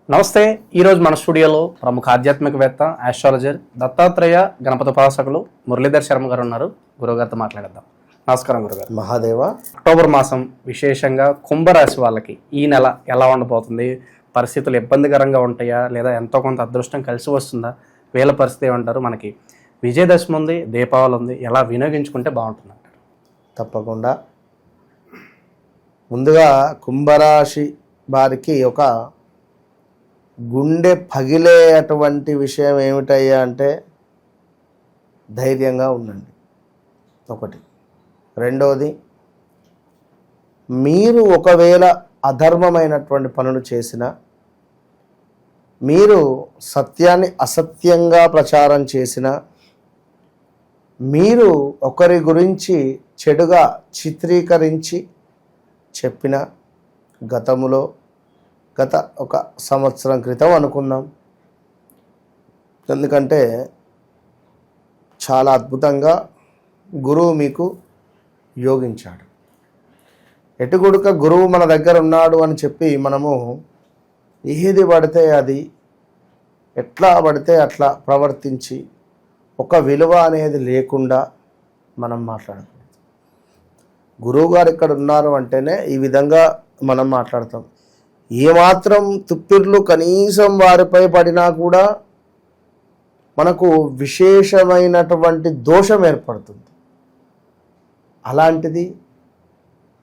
నమస్తే. ఈరోజు మన స్టూడియోలో ప్రముఖ ఆధ్యాత్మికవేత్త ఆస్ట్రాలజర్ దత్తాత్రేయ గణపతి ఉపాసకులు మురళీధర్ శర్మ గారు ఉన్నారు. గురువుగారితో మాట్లాడేద్దాం. నమస్కారం గురుగారు. మహాదేవ. అక్టోబర్ మాసం విశేషంగా కుంభరాశి వాళ్ళకి ఈ నెల ఎలా ఉండబోతుంది? పరిస్థితులు ఇబ్బందికరంగా ఉంటాయా లేదా ఎంతో కొంత అదృష్టం కలిసి వస్తుందా? వీళ్ళ పరిస్థితి ఏమంటారు? మనకి విజయదశమి ఉంది, దీపావళి ఉంది, ఎలా వినియోగించుకుంటే బాగుంటుంది అంటారు? తప్పకుండా. ముందుగా కుంభరాశి వారికి ఒక గుండె పగిలేటువంటి విషయం ఏమిటయ్యా అంటే ధైర్యంగా ఉండండి. ఒకటి. రెండవది, మీరు ఒకవేళ అధర్మమైనటువంటి పనులు చేసినా, మీరు సత్యాన్ని అసత్యంగా ప్రచారం చేసినా, మీరు ఒకరి గురించి చెడుగా చిత్రీకరించి చెప్పిన గత ఒక సంవత్సరం క్రితం అనుకుందాం, ఎందుకంటే చాలా అద్భుతంగా గురువు మీకు యోగించాడు. ఎటుగుడుక గురువు మన దగ్గర ఉన్నాడు అని చెప్పి మనము ఏది పడితే అది ఎట్లా పడితే అట్లా ప్రవర్తించి ఒక విలువ అనేది లేకుండా మనం మాట్లాడకూడదు. గురువు గారు ఇక్కడ ఉన్నారు అంటేనే ఈ విధంగా మనం మాట్లాడతాం. ఏమాత్రం తుప్పిర్లు కనీసం వారిపై పడినా కూడా మనకు విశేషమైనటువంటి దోషం ఏర్పడుతుంది. అలాంటిది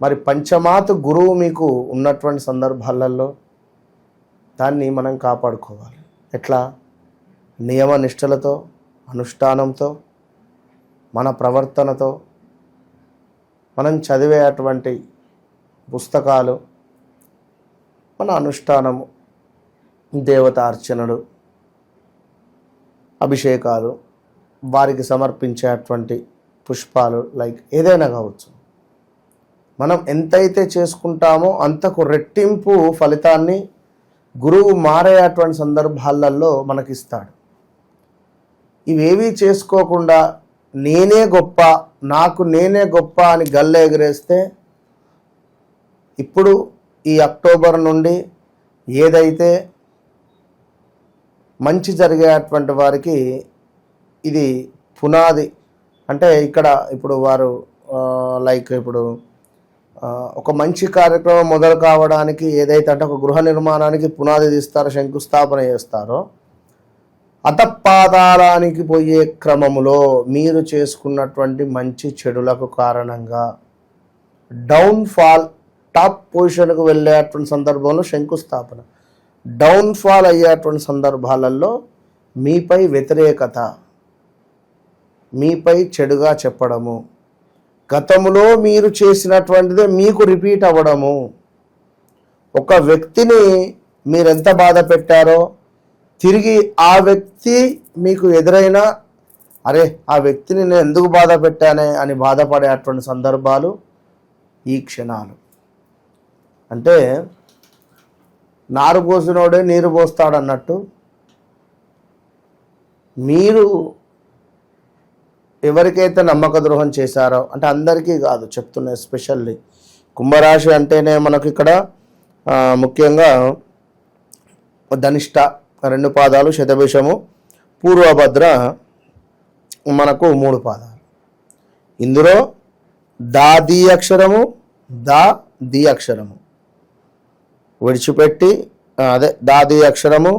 మరి పంచమాత్ గురువు మీకు ఉన్నటువంటి సందర్భాలలో దాన్ని మనం కాపాడుకోవాలి. ఎట్లా? నియమ నిష్టలతో, అనుష్ఠానంతో, మన ప్రవర్తనతో, మనం చదివేటువంటి పుస్తకాలు, మన అనుష్ఠానము, దేవతార్చనలు, అభిషేకాలు, వారికి సమర్పించేటువంటి పుష్పాలు, లైక్ ఏదైనా కావచ్చు. మనం ఎంతైతే చేసుకుంటామో అంతకు రెట్టింపు ఫలితాన్ని గురువు మారేటువంటి సందర్భాలలో మనకిస్తాడు. ఇవేవీ చేసుకోకుండా నేనే గొప్ప, నాకు నేనే గొప్ప అని గల్ల ఎగరేస్తే ఇప్పుడు ఈ అక్టోబర్ నుండి ఏదైతే మంచి జరిగేటువంటి వారికి ఇది పునాది. అంటే ఇక్కడ ఇప్పుడు వారు లైక్ ఇప్పుడు ఒక మంచి కార్యక్రమం మొదలు కావడానికి ఏదైతే అంటే ఒక గృహ నిర్మాణానికి పునాది తీస్తారో, శంకుస్థాపన చేస్తారో, అతపాతాళానికి పోయే క్రమములో మీరు చేసుకున్నటువంటి మంచి చెడులకు కారణంగా డౌన్ఫాల్, టాప్ పొజిషన్కు వెళ్ళేటువంటి సందర్భంలో శంకుస్థాపన, డౌన్ఫాల్ అయ్యేటువంటి సందర్భాలలో మీపై వ్యతిరేకత, మీపై చెడుగా చెప్పడము, గతంలో మీరు చేసినటువంటిదే మీకు రిపీట్ అవ్వడము, ఒక వ్యక్తిని మీరెంత బాధ పెట్టారో తిరిగి ఆ వ్యక్తి మీకు ఎదురైనా అరే ఆ వ్యక్తిని నేను ఎందుకు బాధ పెట్టానే అని బాధపడేటువంటి సందర్భాలు ఈ క్షణాలు. అంటే నారు పోసినోడే నీరు పోస్తాడు అన్నట్టు మీరు ఎవరికైతే నమ్మక ద్రోహం చేశారో, అంటే అందరికీ కాదు చెప్తున్నా, ఎస్పెషల్లీ కుంభరాశి అంటేనే మనకు ఇక్కడ ముఖ్యంగా ధనిష్ట 2 పాదాలు, శతభిషము, పూర్వభద్ర మనకు 3 పాదాలు. ఇందులో ది అక్షరము, ది అక్షరము విడిచిపెట్టి అదే ది అక్షరము,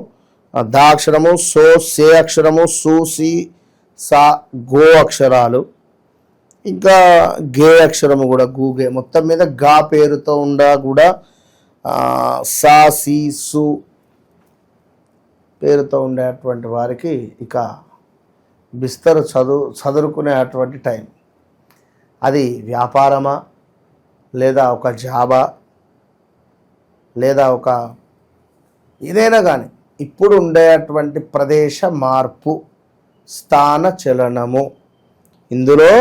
అక్షరము, సే అక్షరము, సి, సా, గో అక్షరాలు, ఇంకా గే అక్షరము కూడా, గూగే, మొత్తం మీద గా పేరుతో కూడా సా, సి, సు పేరుతో ఉండేటువంటి వారికి ఇక బిస్తరు చదువుకునేటువంటి టైం. అది వ్యాపారమా, లేదా ఒక జాబా, లేదా ఒక ఏదైనా కానీ ఇప్పుడు ఉండేటువంటి ప్రదేశ మార్పు, స్థాన చలనము, ఇందులో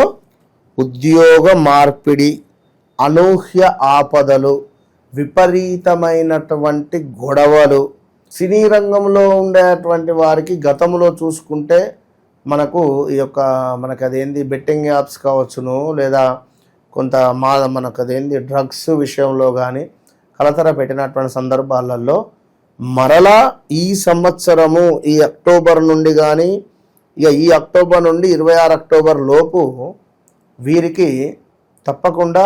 ఉద్యోగ మార్పిడి, అనూహ్య ఆపదలు, విపరీతమైనటువంటి గొడవలు. సినీ రంగంలో ఉండేటువంటి వారికి గతంలో చూసుకుంటే మనకు ఈ యొక్క మనకు అదేంది బెట్టింగ్ యాప్స్ కావచ్చును, లేదా కొంత మనకు అదేంది డ్రగ్స్ విషయంలో కానీ కలతర పెట్టినటువంటి సందర్భాలలో మరలా ఈ సంవత్సరము ఈ అక్టోబర్ నుండి కానీ ఇక ఈ అక్టోబర్ నుండి 26 అక్టోబర్ లోపు వీరికి తప్పకుండా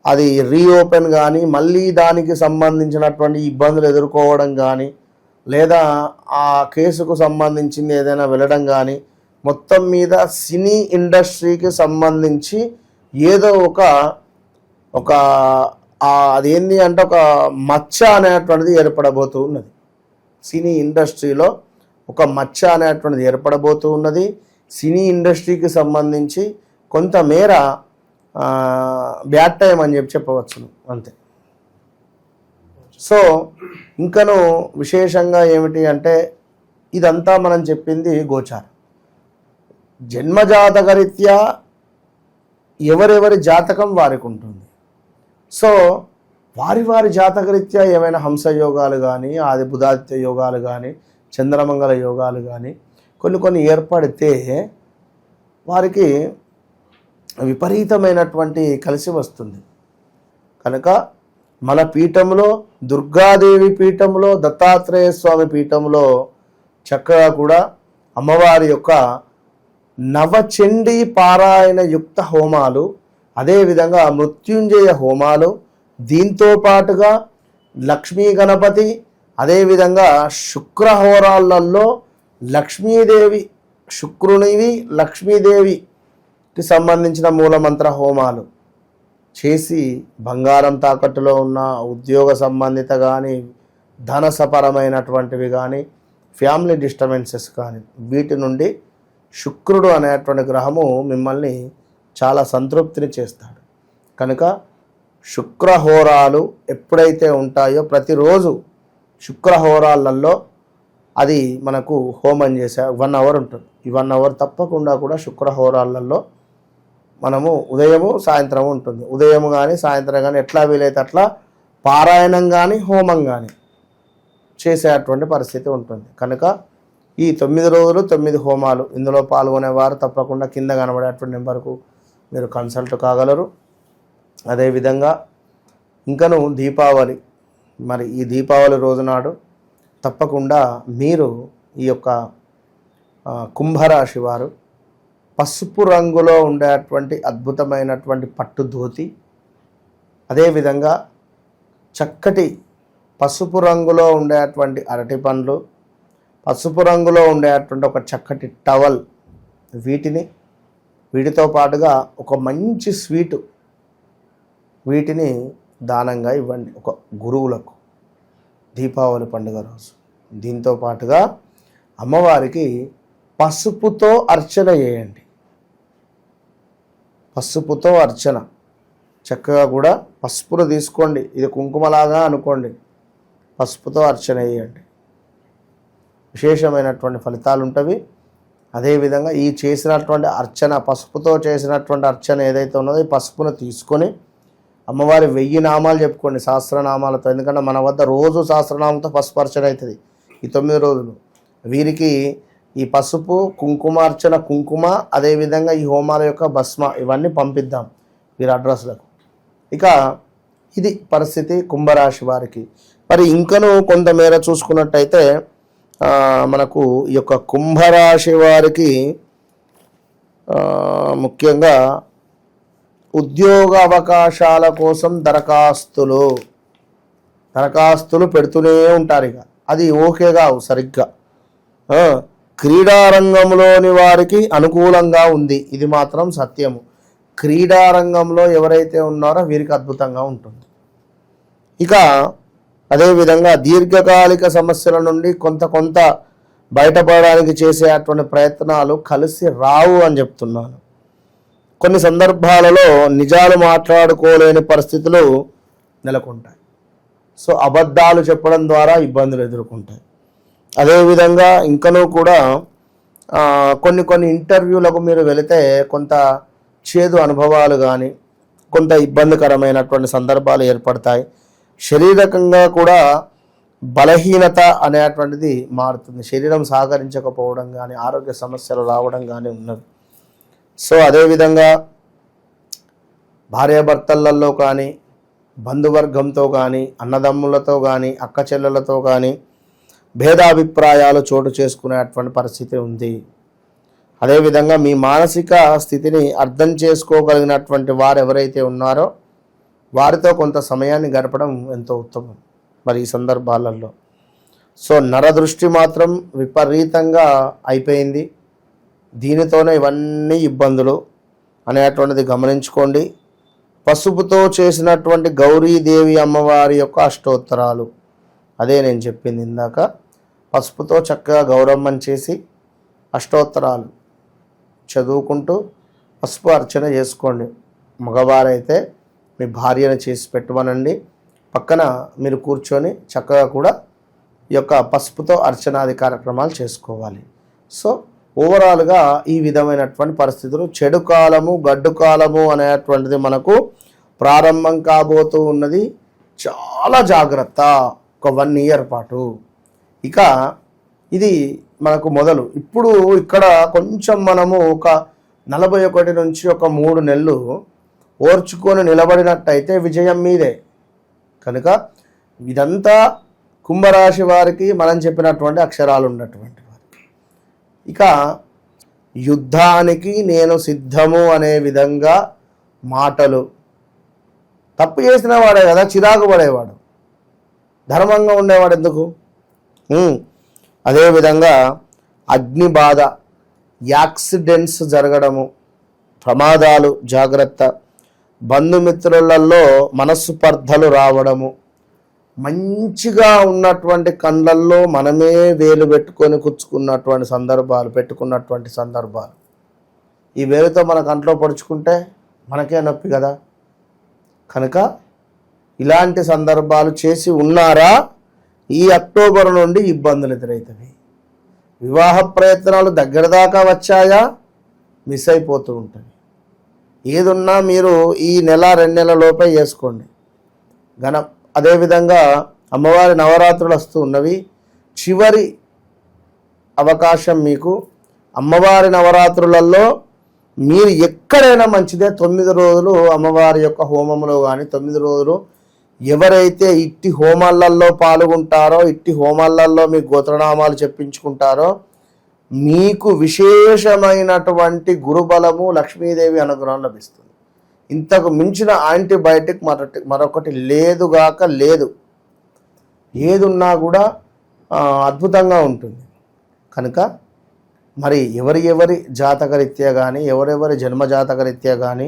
అది రీఓపెన్ కానీ మళ్ళీ దానికి సంబంధించినటువంటి ఇబ్బందులు ఎదుర్కోవడం కానీ లేదా ఆ కేసుకు సంబంధించింది ఏదైనా వెళ్ళడం కానీ మొత్తం మీద సినీ ఇండస్ట్రీకి సంబంధించి ఏదో ఒక అదేంటి అంటే ఒక మచ్చ అనేటువంటిది ఏర్పడబోతూ ఉన్నది. సినీ ఇండస్ట్రీలో ఒక మచ్చ అనేటువంటిది ఏర్పడబోతూ ఉన్నది. సినీ ఇండస్ట్రీకి సంబంధించి కొంతమేర బ్యాడ్ టైం అని చెప్పవచ్చును అంతే. సో ఇంకను విశేషంగా ఏమిటి అంటే ఇదంతా మనం చెప్పింది గోచారం. జన్మజాతకరీత్యా ఎవరెవరి జాతకం వారికి ఉంటుంది. సో వారి జాతకరీత్యా ఏమైనా హంసయోగాలు కానీ ఆది బుధాదిత్య యోగాలు కానీ చంద్రమంగళ యోగాలు కానీ కొన్ని ఏర్పడితే వారికి విపరీతమైనటువంటి కలిసి వస్తుంది. కనుక మన పీఠంలో దుర్గాదేవి పీఠంలో దత్తాత్రేయ స్వామి పీఠంలో చక్కగా కూడా అమ్మవారి యొక్క నవచండీ పారాయణ యుక్త హోమాలు, అదేవిధంగా మృత్యుంజయ హోమాలు, దీంతో పాటుగా లక్ష్మీ గణపతి, అదేవిధంగా శుక్రహోరాలలో లక్ష్మీదేవి శుక్రునివి లక్ష్మీదేవికి సంబంధించిన మూలమంత్ర హోమాలు చేసి బంగారం తాకట్టులో ఉన్న ఉద్యోగ సంబంధిత కానీ ధనసపరమైనటువంటివి కానీ ఫ్యామిలీ డిస్టర్బెన్సెస్ కానీ వీటి నుండి శుక్రుడు అనేటువంటి గ్రహము మిమ్మల్ని చాలా సంతృప్తిని చేస్తాడు. కనుక శుక్రహోరాలు ఎప్పుడైతే ఉంటాయో ప్రతిరోజు శుక్రహోరాలలో అది మనకు హోమం చేసే 1 అవర్ ఉంటుంది. ఈ 1 అవర్ తప్పకుండా కూడా శుక్రహోరాలలో మనము ఉదయము సాయంత్రము ఉంటుంది. ఉదయం కానీ సాయంత్రం కానీ ఎట్లా వీలైతే అట్లా పారాయణం కానీ హోమం కానీ చేసేటువంటి పరిస్థితి ఉంటుంది. కనుక ఈ 9 రోజులు 9 హోమాలు ఇందులో పాల్గొనేవారు తప్పకుండా కింద కనబడేటువంటి నెంబర్కు మీరు కన్సల్ట్ కాగలరు. అదేవిధంగా ఇంకను దీపావళి, మరి ఈ దీపావళి రోజునాడు తప్పకుండా మీరు ఈ యొక్క కుంభరాశి వారు పసుపు రంగులో ఉండేటువంటి అద్భుతమైనటువంటి పట్టు ధోతి, అదేవిధంగా చక్కటి పసుపు రంగులో ఉండేటువంటి అరటి పండ్లు, పసుపు రంగులో ఉండేటువంటి ఒక చక్కటి టవల్, వీటితో పాటుగా ఒక మంచి స్వీటు వీటిని దానంగా ఇవ్వండి ఒక గురువులకు దీపావళి పండుగ రోజు. దీంతో పాటుగా అమ్మవారికి పసుపుతో అర్చన చేయండి. పసుపుతో అర్చన చక్కగా కూడా పసుపును తీసుకోండి, ఇది కుంకుమలాగా అనుకోండి, పసుపుతో అర్చన చేయండి. విశేషమైనటువంటి ఫలితాలు ఉంటవి. అదేవిధంగా ఈ చేసినటువంటి అర్చన, పసుపుతో చేసినటువంటి అర్చన ఏదైతే ఉన్నదో ఈ పసుపును తీసుకొని అమ్మవారి 1000 నామాలు చెప్పుకోండి సహస్రనామాలతో. ఎందుకంటే మన వద్ద రోజు సహస్రనామంతో పసుపు అర్చన అవుతుంది ఈ 9 రోజులు. వీరికి ఈ పసుపు కుంకుమార్చన కుంకుమ, అదేవిధంగా ఈ హోమాల యొక్క భస్మ ఇవన్నీ పంపిద్దాం వీరి అడ్రస్లకు. ఇక ఇది పరిస్థితి కుంభరాశి వారికి. మరి ఇంకనూ కొంతమేర చూసుకున్నట్టయితే మనకు ఈ యొక్క కుంభరాశి వారికి ముఖ్యంగా ఉద్యోగ అవకాశాల కోసం దరఖాస్తులు పెడుతూనే ఉంటారు. ఇక అది ఓకేగా సరిగ్గా. క్రీడారంగంలోని వారికి అనుకూలంగా ఉంది, ఇది మాత్రం సత్యము. క్రీడారంగంలో ఎవరైతే ఉన్నారో వీరికి అద్భుతంగా ఉంటుంది. ఇక అదేవిధంగా దీర్ఘకాలిక సమస్యల నుండి కొంత బయటపడడానికి చేసేటువంటి ప్రయత్నాలు కలిసి రావు అని చెప్తున్నాను. కొన్ని సందర్భాలలో నిజాలు మాట్లాడుకోలేని పరిస్థితులు నెలకొంటాయి. సో అబద్ధాలు చెప్పడం ద్వారా ఇబ్బందులు ఎదుర్కొంటాయి. అదేవిధంగా ఇంకనూ కూడా కొన్ని ఇంటర్వ్యూలకు మీరు వెళితే కొంత చేదు అనుభవాలు కానీ కొంత ఇబ్బందికరమైనటువంటి సందర్భాలు ఏర్పడతాయి. శారీరకంగా కూడా బలహీనత అనేటువంటిది మారుతుంది. శరీరం సహకరించకపోవడం కానీ ఆరోగ్య సమస్యలు రావడం కానీ ఉన్నది. సో అదేవిధంగా భార్యాభర్తలలో కానీ బంధువర్గంతో కానీ, అన్నదమ్ములతో కానీ, అక్క చెల్లెలతో కానీ భేదాభిప్రాయాలు చోటు చేసుకునేటువంటి పరిస్థితి ఉంది. అదేవిధంగా మీ మానసిక స్థితిని అర్థం చేసుకోగలిగినటువంటి వారు ఎవరైతే ఉన్నారో వారితో కొంత సమయాన్ని గడపడం ఎంతో ఉత్తమం మరి ఈ సందర్భాలలో. సో నరదృష్టి మాత్రం విపరీతంగా అయిపోయింది. దీనితోనే ఇవన్నీ ఇబ్బందులు అనేటువంటిది గమనించుకోండి. పసుపుతో చేసినటువంటి గౌరీదేవి అమ్మవారి యొక్క అష్టోత్తరాలు, అదే నేను చెప్పింది ఇందాక, పసుపుతో చక్కగా గౌరమ్మని చేసి అష్టోత్తరాలు చదువుకుంటూ పసుపు అర్చన చేసుకోండి. మగవారైతే మీ భార్యను చేసి పెట్టమనండి, పక్కన మీరు కూర్చొని చక్కగా కూడా ఈ యొక్క పసుపుతో అర్చనాది కార్యక్రమాలు చేసుకోవాలి. సో ఓవరాల్గా ఈ విధమైనటువంటి పరిస్థితులు, చెడు కాలము గడ్డు కాలము అనేటువంటిది మనకు ప్రారంభం కాబోతూ ఉన్నది. చాలా జాగ్రత్త, ఒక 1 year పాటు. ఇక ఇది మనకు మొదలు. ఇప్పుడు ఇక్కడ కొంచెం మనము ఒక 41 నుంచి ఒక 3 నెలలు ఓర్చుకొని నిలబడినట్టయితే విజయం మీదే. కనుక ఇదంతా కుంభరాశి వారికి మనం చెప్పినటువంటి అక్షరాలు ఉన్నటువంటి వారికి. ఇక యుద్ధానికి నేను సిద్ధము అనే విధంగా మాటలు, తప్పు చేసిన వాడే కదా చిరాకు పడేవాడు, ధర్మంగా ఉండేవాడు ఎందుకు? అదేవిధంగా అగ్ని బాధ, యాక్సిడెంట్స్ జరగడము, ప్రమాదాలు జాగ్రత్త, బంధుమిత్రులలో మనస్పర్ధలు రావడము, మంచిగా ఉన్నటువంటి కండ్లల్లో మనమే వేలు పెట్టుకొని కుచ్చుకున్నటువంటి సందర్భాలు, ఈ వేలుతో మన కంట్లో పొడుచుకుంటే మనకే నొప్పి కదా. కనుక ఇలాంటి సందర్భాలు చేసి ఉన్నారా, ఈ అక్టోబర్ నుండి ఇబ్బందులు ఎదురవుతాయి. వివాహ ప్రయత్నాలు దగ్గర దాకా వచ్చాయా, మిస్ అయిపోతూ ఉంటుంది. ఏదున్నా మీరు ఈ 1-2 నెలల లోపే చేసుకోండి. అదేవిధంగా అమ్మవారి నవరాత్రులు వస్తూ ఉన్నవి. చివరి అవకాశం మీకు. అమ్మవారి నవరాత్రులలో మీరు ఎక్కడైనా మంచిదే 9 రోజులు అమ్మవారి యొక్క హోమంలో కానీ 9 రోజులు ఎవరైతే ఇట్టి హోమాలలో పాల్గొంటారో, ఇట్టి హోమాలలో మీ గోత్రనామాలు చెప్పించుకుంటారో మీకు విశేషమైనటువంటి గురుబలము, లక్ష్మీదేవి అనుగ్రహం లభిస్తుంది. ఇంతకు మించిన యాంటీబయాటిక్ మరొకటి లేదుగాక లేదు. ఏదున్నా కూడా అద్భుతంగా ఉంటుంది. కనుక మరి ఎవరి జాతకరీత్యా కానీ, ఎవరెవరి జన్మ జాతకరీత్యా కానీ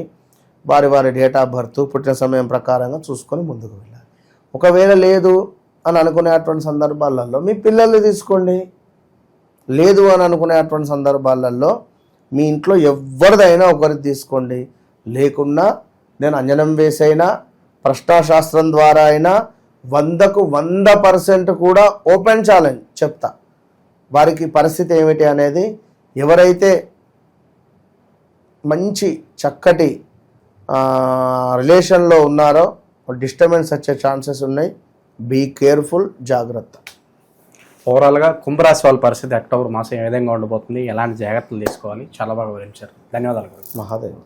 వారి డేట్ ఆఫ్ బర్త్, పుట్టిన సమయం ప్రకారంగా చూసుకొని ముందుకు వెళ్ళాలి. ఒకవేళ లేదు అని అనుకునేటువంటి సందర్భాలలో మీ పిల్లల్ని తీసుకోండి. లేదు అని అనుకునేటువంటి సందర్భాలలో మీ ఇంట్లో ఎవరిదైనా ఒకరిది తీసుకోండి. లేకున్నా నేను అంజనం వేసైనా ప్రశ్నాశాస్త్రం ద్వారా అయినా 100కు 100% కూడా ఓపెన్ ఛాలెంజ్ చెప్తా. వారికి పరిస్థితి ఏమిటి అనేది, ఎవరైతే మంచి చక్కటి రిలేషన్లో ఉన్నారో డిస్టర్బెన్స్ వచ్చే ఛాన్సెస్ ఉన్నాయి. బీ కేర్ఫుల్, జాగ్రత్త. ఓవరాల్గా కుంభరాశి వాళ్ళ పరిస్థితి అక్టోబర్ మాసం ఏ విధంగా ఉండబోతుంది, ఎలాంటి జాగ్రత్తలు తీసుకోవాలి, చాలా బాగా వివరించారు. ధన్యవాదాలు. మహాదేవ్.